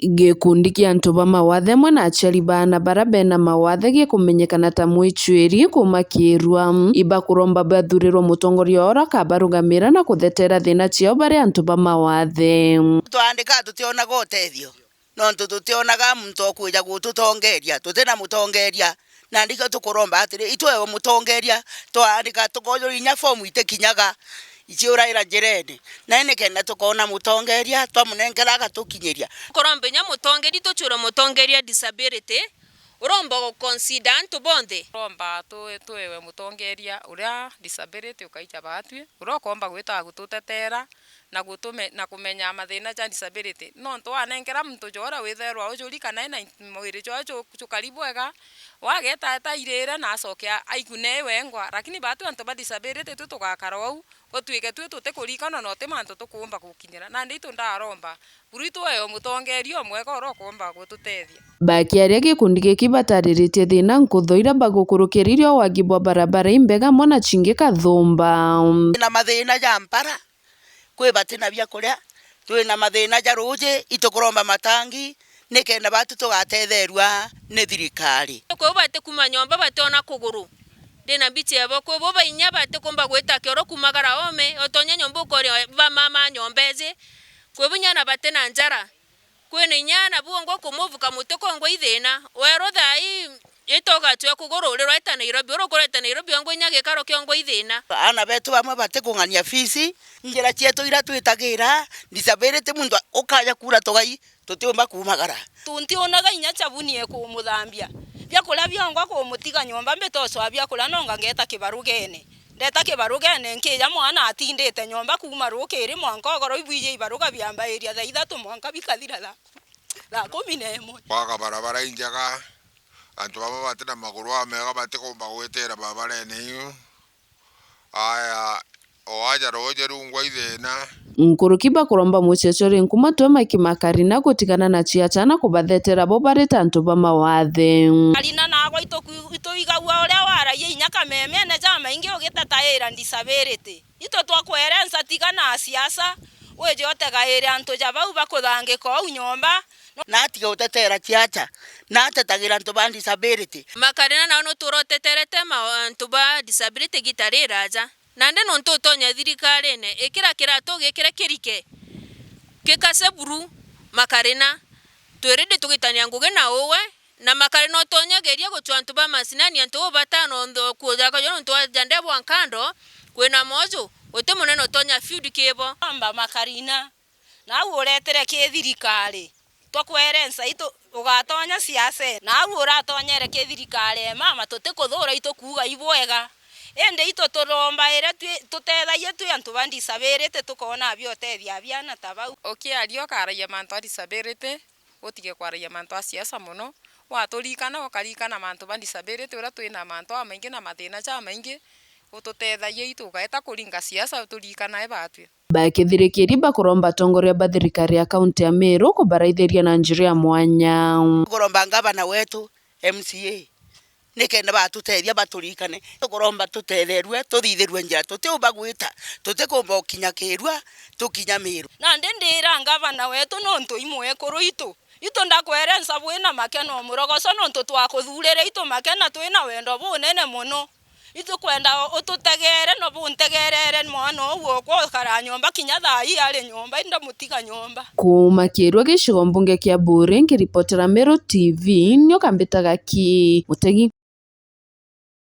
Gikundi kia antu ba mawathe mwena aciari bana bara bena mawathe gikumenyekana ta Mwicwiri kuma Kirwa iba kuromba bathurirwo mutongoria ora kabarugamira na kuthetera thina ciao bari antu ba mawathe twandika tutionaga utethio no tutionaga muntu okuja gututongeria tutina mutongeria na ndika tukuromba atiri itwewe mutongeria twandika tukoyo inya fomu itekinyaga ichiuraira njirene na inekena tukona mutongeria twamunengeraga tukinyiria kuromba nya mutongeri tuchura mutongeria disability uromba go consider antu bonthe uromba twewe mutongeria uria disability ukaija batwi urokomba gwita gututetera na kumenya mathina ja disability no twanengera muntu jora witherwa ujuri kana ina mwiri jo chukari bwega wageta tairira na acokia aikune wengwa lakini batu antu ba disability tutugakara au gotwike tutekurikana no temantu tukumba gukinyira na nditu ndaromba buritu wewe mutongerio mwega urokomba gututethia bakiaria gikundi giki batariritie thina nkuthoira bagukurukiririo wagibwa barabara imbega mona chingi kathumba na mathina ja mpara kwe batina bya kuria twina mathina ja ruji itukuromba matangi nikenda batu tugathetherwa ni thirikari kwe bate kuma nyomba batona kuguru dena biti yabo kwe bo bainya bate kumba gweta kyoro kumagara ome otonya nyomba ukori ba mama nyombeze kwe bunyana bate na njara kwe ni nyana buongo kumuvuka mutoko ngo ithina wero thai itoga twa kuguru ri reta Nairobi ro kureta Nairobi ngo nyage karo kiongo ithina ana betu bamwe bate kungania fisi njira cietu ira twitagira disability mundu ukaya kura togai tutiumba kumagara tuntionaga inya chabunie kumuthambia bya kula byongwa kumutiga nyomba mbetoswa bya kula nonga ngeta kibarugene ndeta kibarugene nkija mwana atindite nyomba kuma rukiri mwanka ogoro ibwije ibaruga byamba area tha ithatu mwanka bikathira la 11 kwaga barabara injaga antu baba batena maguru amega batikumba gwetera babarene iyo aya oaja roje rungwa ithena nkuruki bakuromba mucecori nkuma twema kimakarina gutigana na ciachana kubathetera bo bari tantu ba mawathe alina nago itoigagua uria waraie inya kameme ne jama ingi ugitataira disability ito twakwerensa tigana siasa weje otegaire antu jabau bakuthangika au nyomba na atiga utetera ciacha na atetagira antu ba disability makarina na no turoteterete antu ba disability gitarira aja nande no ntotonya thirikari ne ikira kirato gikire kirike kikase buru makarina twerede tugitania nguge na owe na makarina otonya geria gutwantu ba masinani antu batano ndo kuja ka yono ntwa jande bwankando kwena mojo ote muneno tonya field kebo amba makarina na uretere ke thirikari twakwerensa ito ugatonya siasa na uratonyere ke thirikari mama tutikuthura ito kuga ibwega ende ito turomba ere tutethaie tu antu ba disability tukona byo tethia biana tabau okiario karaia mantu a disability utige kwaraia mantu a siasa muno waturikana ukarikana mantu ba disability ura twina mantu amaingi na mathina ja maingi ututethaie itu gaeta kuringa siasa turikana ebatwe bakithirikiri bakuromba tongoria ba thirikari ya kaunti ya Meru kubaraithĩria na njĩra ya mwanya kuromba ngavana wetu MCA nikenda batutethia baturikane tukuromba tuthetherwe tuthithirwe njira tutiumba gwita tutikumba kinya Kirwa tukinya Meru na ndindira ngavana wetu no ntu imwe kuru itu ndakwerensa bwina makeno murogoso no ntu twakuthurire itu makena twina wendo bunene muno itu kwenda ututegere no buntegerere mwana uwo kwa kara nyomba kinya thai ari nyomba inda mutiga nyomba kuma Kirwa gicigo mbunge kia Bure ngiripotera Meru TV nyo kambitaga ki Mutegi.